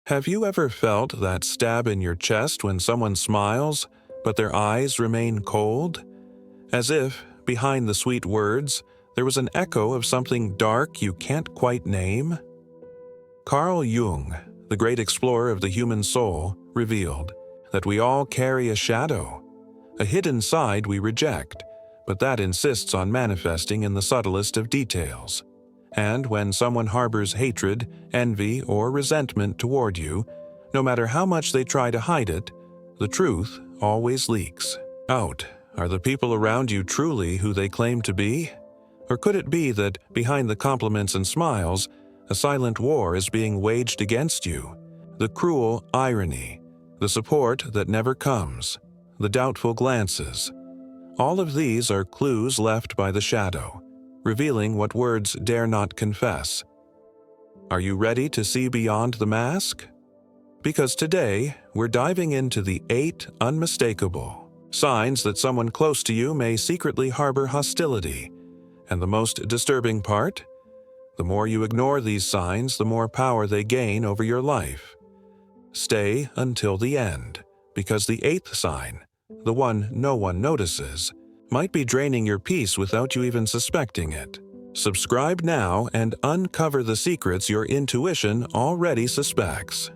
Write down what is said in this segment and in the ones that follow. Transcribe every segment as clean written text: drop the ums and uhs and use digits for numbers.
Have you ever felt that stab in your chest when someone smiles, but their eyes remain cold? As if, behind the sweet words, there was an echo of something dark you can't quite name? Carl Jung, the great explorer of the human soul, revealed that we all carry a shadow, a hidden side we reject, but that insists on manifesting in the subtlest of details. And when someone harbors hatred, envy, or resentment toward you, no matter how much they try to hide it, the truth always leaks out. Are the people around you truly who they claim to be? Or could it be that behind the compliments and smiles, a silent war is being waged against you? The cruel irony, the support that never comes, the doubtful glances. All of these are clues left by the shadow, revealing what words dare not confess. Are you ready to see beyond the mask? Because today, we're diving into the 8 unmistakable signs that someone close to you may secretly harbor hostility. And the most disturbing part? The more you ignore these signs, the more power they gain over your life. Stay until the end, because the 8th sign, the one no one notices, might be draining your peace without you even suspecting it. Subscribe now and uncover the secrets your intuition already suspects.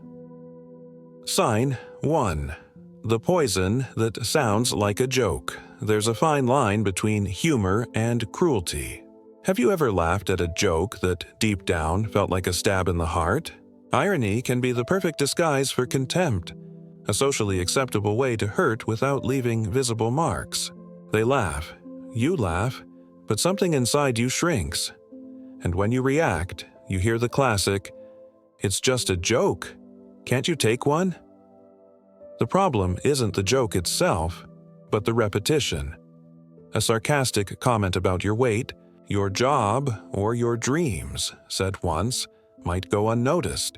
Sign 1. The poison that sounds like a joke. There's a fine line between humor and cruelty. Have you ever laughed at a joke that deep down felt like a stab in the heart? Irony can be the perfect disguise for contempt, a socially acceptable way to hurt without leaving visible marks. They laugh, you laugh, but something inside you shrinks. And when you react, you hear the classic, "It's just a joke. Can't you take one?" The problem isn't the joke itself, but the repetition. A sarcastic comment about your weight, your job, or your dreams, said once, might go unnoticed.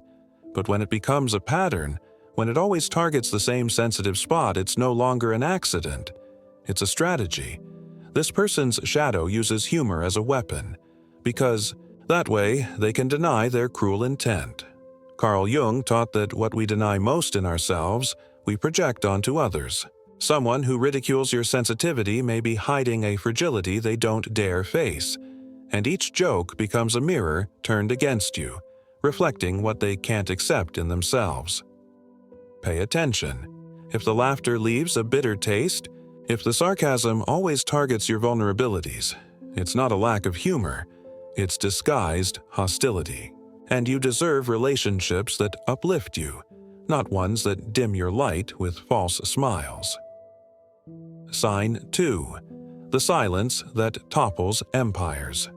But when it becomes a pattern, when it always targets the same sensitive spot, it's no longer an accident. It's a strategy. This person's shadow uses humor as a weapon, because that way they can deny their cruel intent. Carl Jung taught that what we deny most in ourselves, we project onto others. Someone who ridicules your sensitivity may be hiding a fragility they don't dare face, and each joke becomes a mirror turned against you, reflecting what they can't accept in themselves. Pay attention. If the laughter leaves a bitter taste, if the sarcasm always targets your vulnerabilities, it's not a lack of humor, it's disguised hostility. And you deserve relationships that uplift you, not ones that dim your light with false smiles. Sign 2. The silence that topples empires.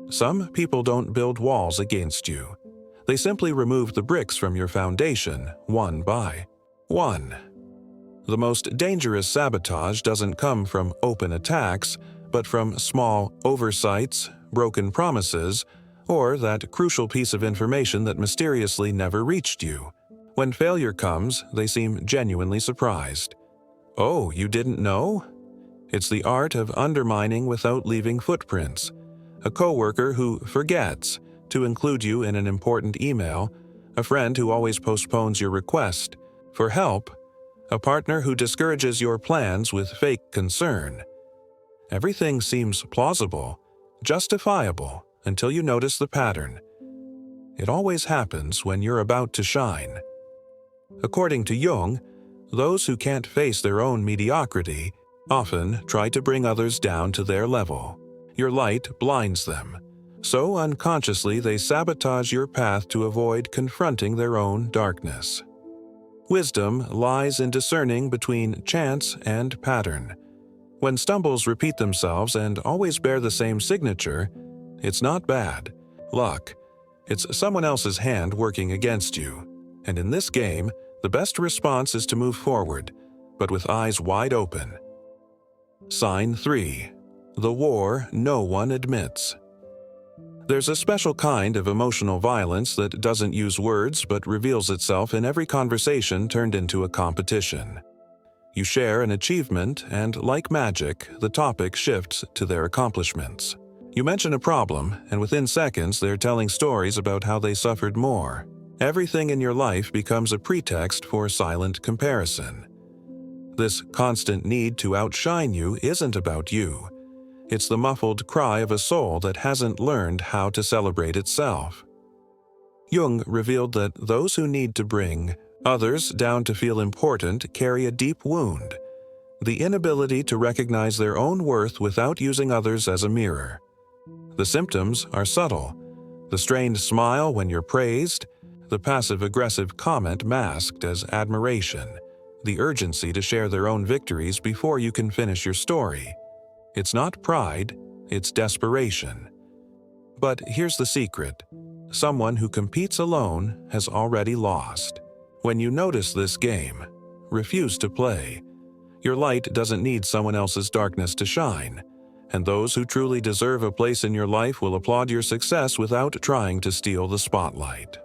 Some people don't build walls against you. They simply remove the bricks from your foundation, one by one. The most dangerous sabotage doesn't come from open attacks, but from small oversights, broken promises, or that crucial piece of information that mysteriously never reached you. When failure comes, they seem genuinely surprised. Oh, you didn't know? It's the art of undermining without leaving footprints. A coworker who forgets to include you in an important email, a friend who always postpones your request for help, a partner who discourages your plans with fake concern. Everything seems plausible, justifiable, until you notice the pattern. It always happens when you're about to shine. According to Jung, those who can't face their own mediocrity often try to bring others down to their level. Your light blinds them, so unconsciously they sabotage your path to avoid confronting their own darkness. Wisdom lies in discerning between chance and pattern. When stumbles repeat themselves and always bear the same signature, it's not bad luck. It's someone else's hand working against you. And in this game, the best response is to move forward, but with eyes wide open. Sign 3. The war no one admits. There's a special kind of emotional violence that doesn't use words but reveals itself in every conversation turned into a competition. You share an achievement, and like magic, the topic shifts to their accomplishments. You mention a problem, and within seconds they're telling stories about how they suffered more. Everything in your life becomes a pretext for silent comparison. This constant need to outshine you isn't about you. It's the muffled cry of a soul that hasn't learned how to celebrate itself. Jung revealed that those who need to bring others down to feel important carry a deep wound, the inability to recognize their own worth without using others as a mirror. The symptoms are subtle: the strained smile when you're praised, the passive-aggressive comment masked as admiration, the urgency to share their own victories before you can finish your story. It's not pride, it's desperation. But here's the secret: someone who competes alone has already lost. When you notice this game, refuse to play. Your light doesn't need someone else's darkness to shine, and those who truly deserve a place in your life will applaud your success without trying to steal the spotlight.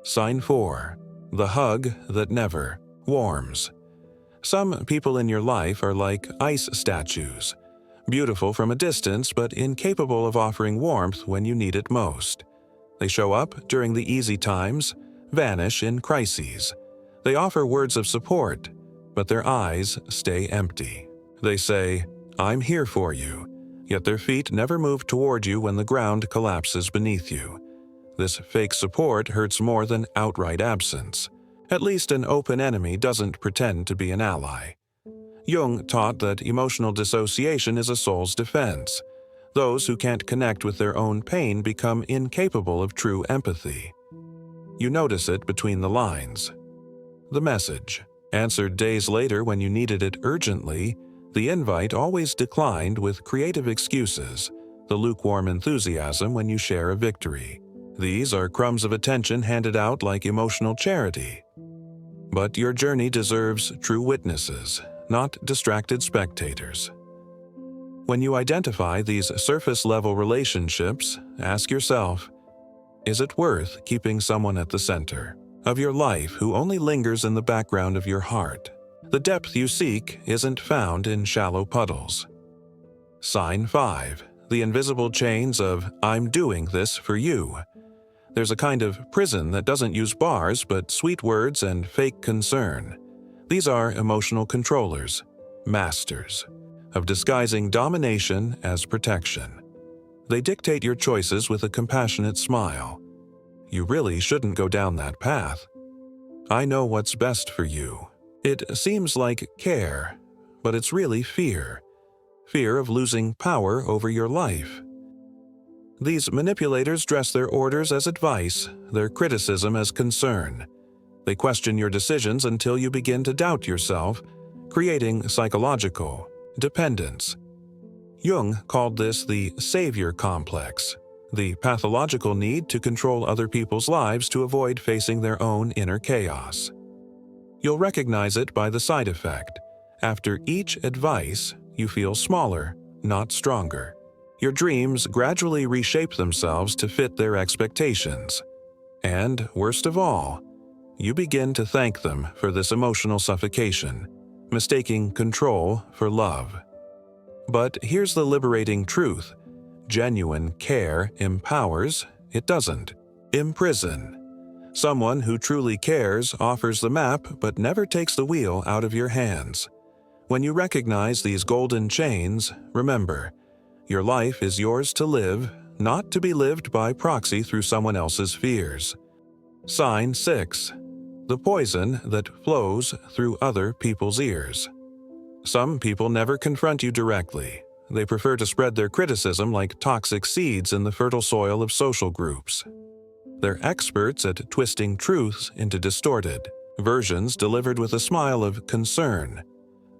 Sign 4. The hug that never warms. Some people in your life are like ice statues, beautiful from a distance but incapable of offering warmth when you need it most. They show up during the easy times, vanish in crises. They offer words of support, but their eyes stay empty. They say, "I'm here for you," yet their feet never move toward you when the ground collapses beneath you. This fake support hurts more than outright absence. At least an open enemy doesn't pretend to be an ally. Jung taught that emotional dissociation is a soul's defense. Those who can't connect with their own pain become incapable of true empathy. You notice it between the lines. The message, answered days later when you needed it urgently, the invite always declined with creative excuses, the lukewarm enthusiasm when you share a victory. These are crumbs of attention handed out like emotional charity. But your journey deserves true witnesses, not distracted spectators. When you identify these surface-level relationships, ask yourself, is it worth keeping someone at the center of your life who only lingers in the background of your heart? The depth you seek isn't found in shallow puddles. Sign 5. The invisible chains of "I'm doing this for you." There's a kind of prison that doesn't use bars but sweet words and fake concern. These are emotional controllers, masters of disguising domination as protection. They dictate your choices with a compassionate smile. You really shouldn't go down that path. I know what's best for you. It seems like care, but it's really fear. Fear of losing power over your life. These manipulators dress their orders as advice, their criticism as concern. They question your decisions until you begin to doubt yourself, creating psychological dependence. Jung called this the savior complex, the pathological need to control other people's lives to avoid facing their own inner chaos. You'll recognize it by the side effect. After each advice, you feel smaller, not stronger. Your dreams gradually reshape themselves to fit their expectations. And, worst of all, you begin to thank them for this emotional suffocation, mistaking control for love. But here's the liberating truth: genuine care empowers, it doesn't imprison. Someone who truly cares offers the map but never takes the wheel out of your hands. When you recognize these golden chains, remember, your life is yours to live, not to be lived by proxy through someone else's fears. Sign 6. The poison that flows through other people's ears. Some people never confront you directly. They prefer to spread their criticism like toxic seeds in the fertile soil of social groups. They're experts at twisting truths into distorted versions delivered with a smile of concern.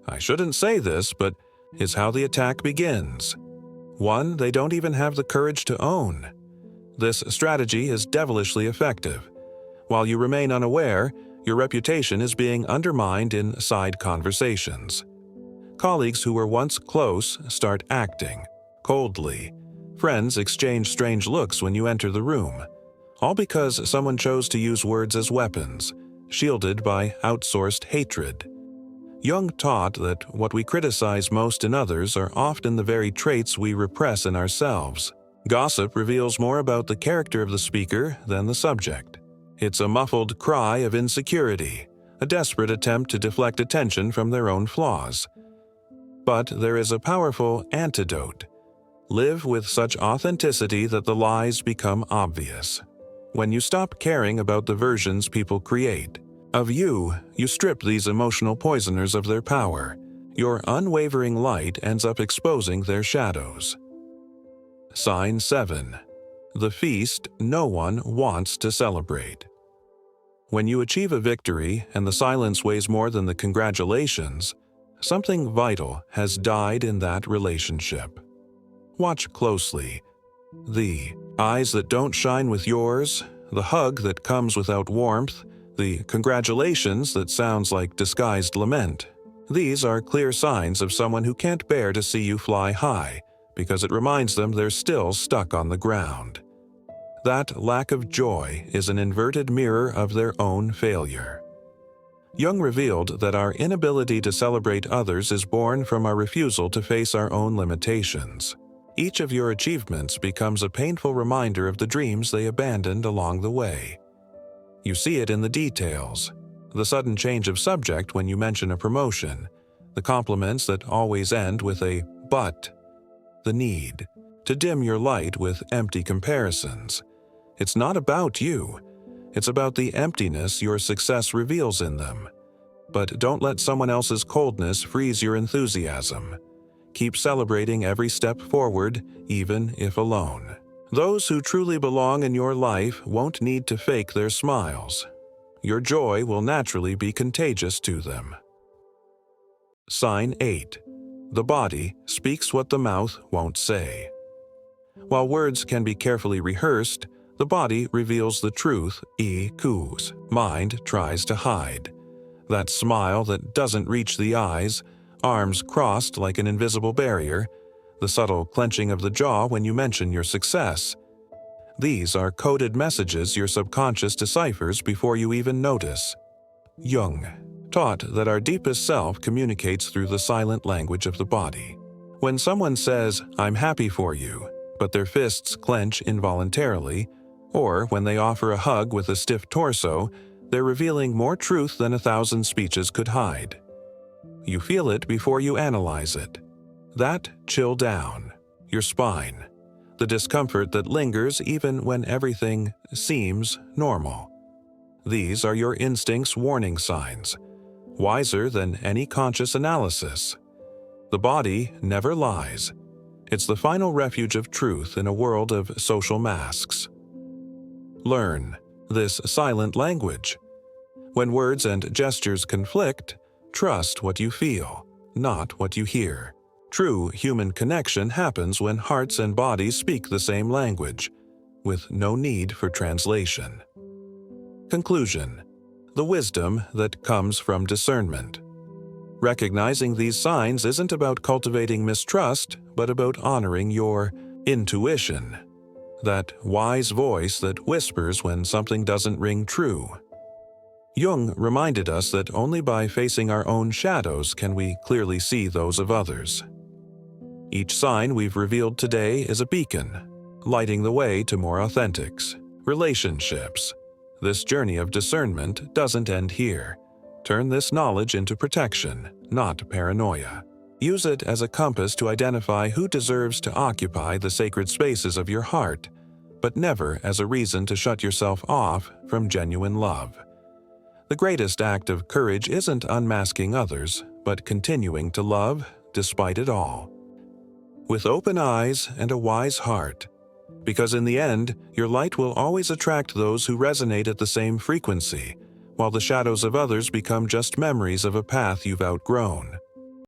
I shouldn't say this, but is how the attack begins. One they don't even have the courage to own. This strategy is devilishly effective. While you remain unaware, your reputation is being undermined in side conversations. Colleagues who were once close start acting coldly. Friends exchange strange looks when you enter the room, all because someone chose to use words as weapons, shielded by outsourced hatred. Jung taught that what we criticize most in others are often the very traits we repress in ourselves. Gossip reveals more about the character of the speaker than the subject. It's a muffled cry of insecurity, a desperate attempt to deflect attention from their own flaws. But there is a powerful antidote. Live with such authenticity that the lies become obvious. When you stop caring about the versions people create of you, you strip these emotional poisoners of their power. Your unwavering light ends up exposing their shadows. Sign 7. The feast no one wants to celebrate. When you achieve a victory and the silence weighs more than the congratulations, something vital has died in that relationship. Watch closely. The eyes that don't shine with yours, the hug that comes without warmth, the congratulations that sounds like disguised lament. These are clear signs of someone who can't bear to see you fly high, because it reminds them they're still stuck on the ground. That lack of joy is an inverted mirror of their own failure. Jung revealed that our inability to celebrate others is born from our refusal to face our own limitations. Each of your achievements becomes a painful reminder of the dreams they abandoned along the way. You see it in the details. The sudden change of subject when you mention a promotion, the compliments that always end with a "but," the need to dim your light with empty comparisons. It's not about you. It's about the emptiness your success reveals in them. But don't let someone else's coldness freeze your enthusiasm. Keep celebrating every step forward, even if alone. Those who truly belong in your life won't need to fake their smiles. Your joy will naturally be contagious to them. Sign 8. The body speaks what the mouth won't say. While words can be carefully rehearsed, the body reveals the truth whose mind tries to hide. That smile that doesn't reach the eyes, arms crossed like an invisible barrier, the subtle clenching of the jaw when you mention your success. These are coded messages your subconscious deciphers before you even notice. Jung taught that our deepest self communicates through the silent language of the body. When someone says, "I'm happy for you," but their fists clench involuntarily, or when they offer a hug with a stiff torso, they're revealing more truth than 1,000 speeches could hide. You feel it before you analyze it. That chill down, your spine, the discomfort that lingers even when everything seems normal. These are your instincts' warning signs, wiser than any conscious analysis. The body never lies. It's the final refuge of truth in a world of social masks. Learn this silent language. When words and gestures conflict, trust what you feel, not what you hear. True human connection happens when hearts and bodies speak the same language, with no need for translation. Conclusion: the wisdom that comes from discernment. Recognizing these signs isn't about cultivating mistrust, but about honoring your intuition, that wise voice that whispers when something doesn't ring true. Jung reminded us that only by facing our own shadows can we clearly see those of others. Each sign we've revealed today is a beacon, lighting the way to more authentics, relationships. This journey of discernment doesn't end here. Turn this knowledge into protection, not paranoia. Use it as a compass to identify who deserves to occupy the sacred spaces of your heart, but never as a reason to shut yourself off from genuine love. The greatest act of courage isn't unmasking others, but continuing to love despite it all. With open eyes and a wise heart, because in the end, your light will always attract those who resonate at the same frequency, while the shadows of others become just memories of a path you've outgrown.